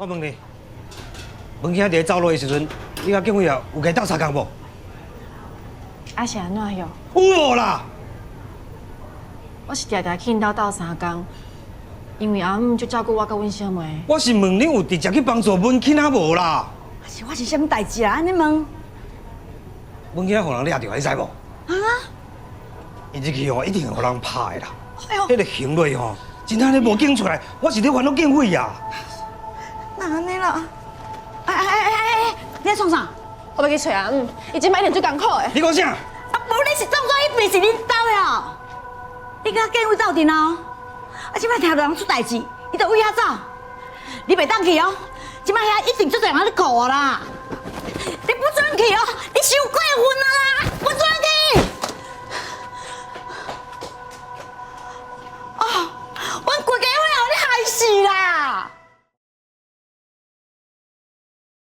我问你，文兄弟走路的时阵，你甲建伟啊有甲斗相共无？啊是安怎哟？有无啦？我是常常去因兜斗相共，因为阿姆就照顾我甲阮小妹。我是问你有直接去帮助文庆啊无啦？是我是啥物代志啊？安尼问？文兄互人掠着，你知无？啊？伊入去吼一定会互人拍的啦。哎呦，迄个行为吼，真安尼无警出来，我是咧烦恼建伟呀。那安尼啦？你在创啥？我要去找阿姆，伊即摆一定最艰苦的。你讲啥？啊，无你是当作迄边是恁兜的哦。你甲建伟斗阵哦，啊，即摆听到人出代志，伊就为遐走。你袂当去哦，即摆遐一定做侪人咧顾我啦。你不准去哦，你伤过分啊啦！不准